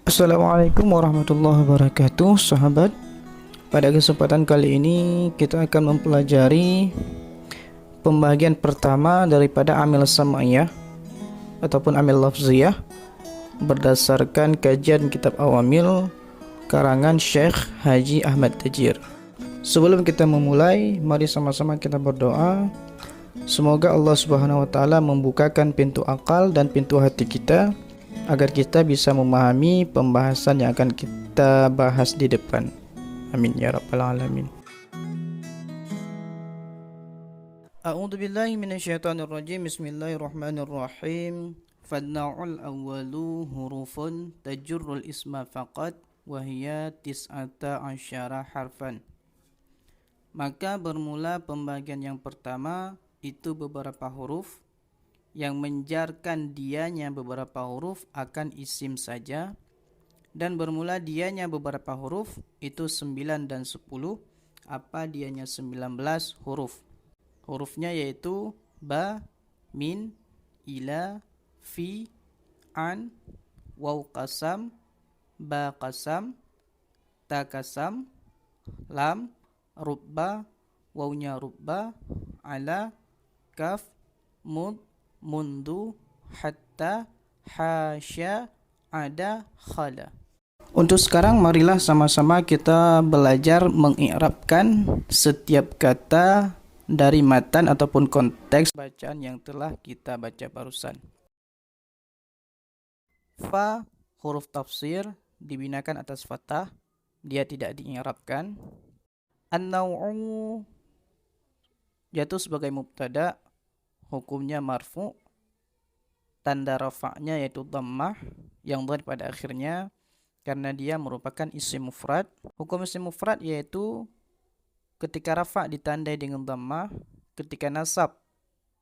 Assalamualaikum warahmatullahi wabarakatuh, sahabat. Pada kesempatan kali ini kita akan mempelajari pembagian pertama daripada amil sam'iyah ataupun amil lafziyah berdasarkan kajian kitab Awamil karangan Syekh Haji Ahmad Tajir. Sebelum kita memulai, mari sama-sama kita berdoa. Semoga Allah Subhanahu wa taala membukakan pintu akal dan pintu hati kita agar kita bisa memahami pembahasan yang akan kita bahas di depan. Amin ya rabbal alamin. A'udzu billahi minasyaitonir rajim. Bismillahirrahmanirrahim. Fadna'ul awwalu hurufun tajurrul isma faqat wa hiya tis'ata asyara harfan. Maka bermula pembagian yang pertama itu beberapa huruf yang menjarkan dianya beberapa huruf akan isim saja, dan bermula dianya beberapa huruf itu 9 dan 10, apa dianya 19 huruf. Hurufnya yaitu ba, min, ila, fi, an, waw qasam, ba qasam, ta qasam, lam, rubba, wawnya rubba, ala, kaf, mud, mundu, hatta, hasya, ada, khala. Untuk sekarang marilah sama-sama kita belajar mengi'rabkan setiap kata dari matan ataupun konteks bacaan yang telah kita baca barusan. Fa, huruf tafsir, dibinakan atas fathah, dia tidak dii'rabkan. An-naw'u jatuh sebagai mubtada, hukumnya marfu, tanda rafa'nya yaitu dhammah yang dhamir pada akhirnya karena dia merupakan isim mufrad. Hukum isim mufrad yaitu ketika rafa' ditandai dengan dhammah, ketika nasab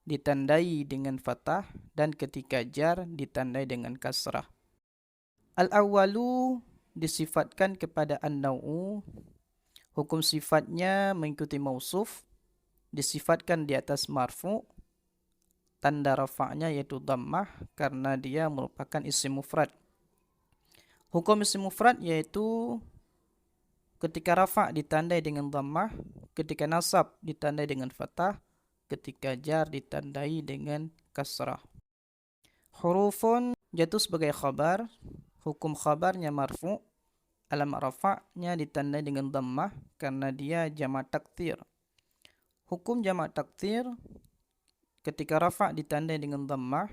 ditandai dengan fathah, dan ketika jar ditandai dengan kasrah. Al-awwalu disifatkan kepada an-naw'u, hukum sifatnya mengikuti mausuf, disifatkan di atas marfu, tanda rafa'nya yaitu dhammah karena dia merupakan isim mufrad. Hukum isim mufrad yaitu ketika rafa' ditandai dengan dhammah, ketika nasab ditandai dengan fathah, ketika jar ditandai dengan kasrah. Hurufun jatuh sebagai khabar, hukum khabarnya marfu', alamat rafa'nya ditandai dengan dhammah karena dia jamak taktsir. Hukum jamak taktsir ketika rafa' ditandai dengan dhammah,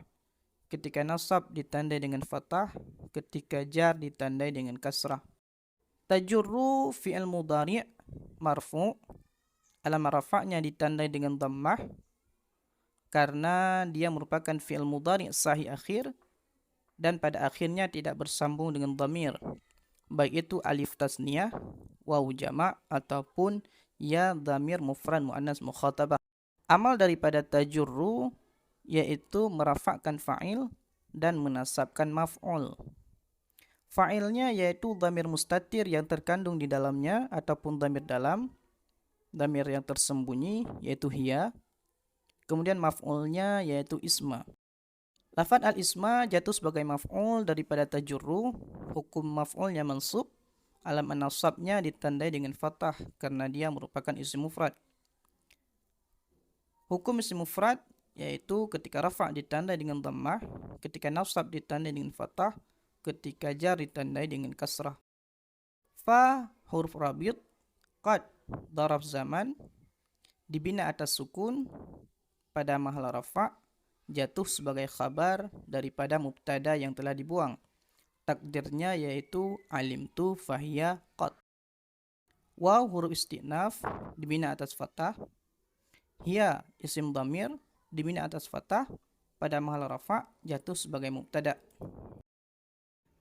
ketika nasab ditandai dengan fathah, ketika jar ditandai dengan kasrah. Tajurru fi'il mudhari' marfu', alamat rafa'nya ditandai dengan dhammah karena dia merupakan fi'il mudhari' sahih akhir dan pada akhirnya tidak bersambung dengan dhamir, baik itu alif tasniyah, waw jamak ataupun ya dhamir mufrad muannas mukhatabah. Amal daripada tajurru yaitu merafakkan fa'il dan menasabkan maf'ul. Fa'ilnya yaitu dhamir mustatir yang terkandung di dalamnya ataupun dhamir dalam, dhamir yang tersembunyi yaitu hiya. Kemudian maf'ulnya yaitu isma. Lafaz al-isma jatuh sebagai maf'ul daripada tajurru, hukum maf'ulnya mansub, alamat nasabnya ditandai dengan fathah karena dia merupakan isim mufrad. Hukum isim mufrad yaitu ketika rafa' ditandai dengan dhammah, ketika nasab ditandai dengan fathah, ketika jar ditandai dengan kasrah. Fa, huruf rabit, qad, dharaf zaman, dibina atas sukun pada mahal rafa', jatuh sebagai khabar daripada mubtada yang telah dibuang. Takdirnya yaitu alimtu fahiya qad. Waw, huruf istinaf, dibina atas fathah. Hiya, isim dhamir, dibina atas fathah, pada mahal rafa' jatuh sebagai mubtada.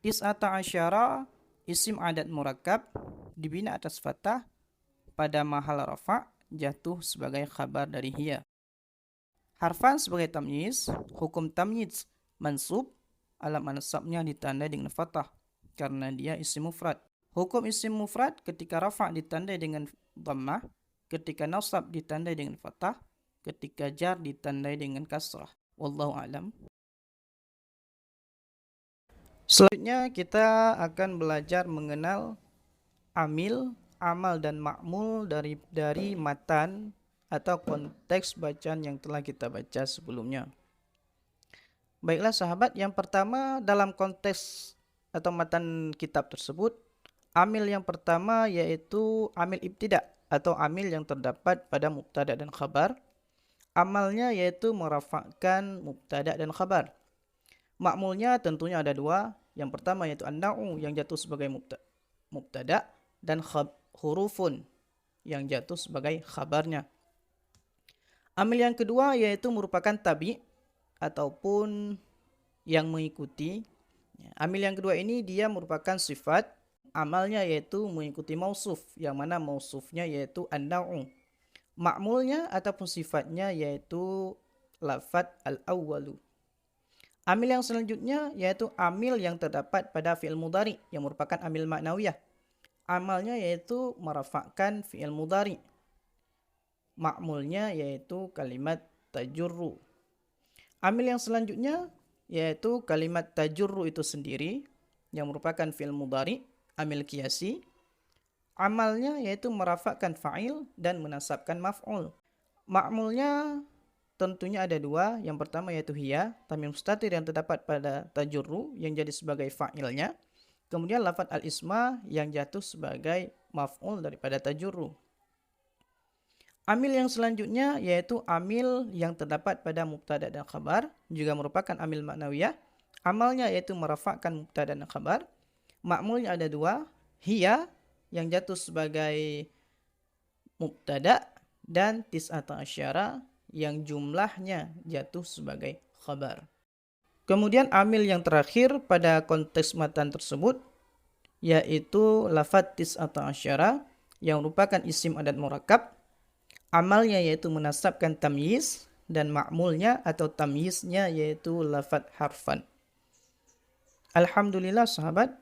Tis'ata asyara, isim adat murakkab, dibina atas fathah, pada mahal rafa' jatuh sebagai khabar dari hiya. Harfan sebagai tamyiz, hukum tamyiz mansub, alamat nasabnya ditandai dengan fathah karena dia isim mufrad. Hukum isim mufrad ketika rafa' ditandai dengan dhammah, ketika nasab ditandai dengan fathah, ketika jar ditandai dengan kasrah. Wallahu a'lam. Selanjutnya kita akan belajar mengenal amil, amal dan ma'mul dari matan atau konteks bacaan yang telah kita baca sebelumnya. Baiklah sahabat, yang pertama dalam konteks atau matan kitab tersebut, amil yang pertama yaitu amil ibtida atau amil yang terdapat pada mubtada dan khabar. Amalnya yaitu merafakkan mubtada dan khabar. Ma'mulnya tentunya ada dua. Yang pertama yaitu an-na'u yang jatuh sebagai mubtada dan hurufun yang jatuh sebagai khabarnya. Amil yang kedua yaitu merupakan tabi ataupun yang mengikuti. Amil yang kedua ini dia merupakan sifat, amalnya yaitu mengikuti mausuf, yang mana mausufnya yaitu an-na'u. Ma'mulnya ataupun sifatnya yaitu lafad al-awwalu. Amil yang selanjutnya yaitu amil yang terdapat pada fi'il mudhari yang merupakan amil ma'nawiyah. Amalnya yaitu merafakkan fi'il mudhari. Ma'mulnya yaitu kalimat tajurru. Amil yang selanjutnya yaitu kalimat tajurru itu sendiri yang merupakan fi'il mudhari, amil qiyasi. Amalnya yaitu merafakkan fa'il dan menasabkan maf'ul. Ma'mulnya tentunya ada dua. Yang pertama yaitu hiya, tamim mustatir yang terdapat pada tajurru yang jadi sebagai fa'ilnya. Kemudian lafaz al-isma yang jatuh sebagai maf'ul daripada tajurru. Amil yang selanjutnya yaitu amil yang terdapat pada mubtada dan khabar, juga merupakan amil ma'nawiyah. Amalnya yaitu merafakkan mubtada dan khabar. Ma'mulnya ada dua, hiya yang jatuh sebagai mubtada dan tis'ata asyara yang jumlahnya jatuh sebagai khabar. Kemudian amil yang terakhir pada konteks matan tersebut yaitu lafaz tis'ata asyara yang merupakan isim adat murakkab. Amalnya yaitu menasabkan tamyiz dan ma'mulnya atau tamyiznya yaitu lafaz harfan. Alhamdulillah sahabat,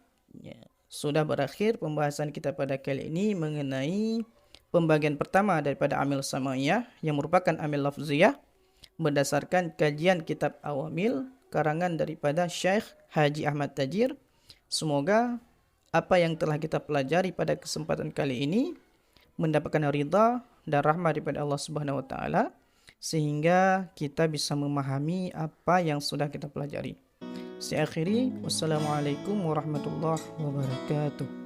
sudah berakhir pembahasan kita pada kali ini mengenai pembagian pertama daripada amil samaiyah yang merupakan amil lafziyah berdasarkan kajian kitab Awamil karangan daripada Syekh Haji Ahmad Tajir. Semoga apa yang telah kita pelajari pada kesempatan kali ini mendapatkan ridha dan rahmat daripada Allah Subhanahu wa taala sehingga kita bisa memahami apa yang sudah kita pelajari. Saya akhiri, wassalamualaikum warahmatullahi wabarakatuh.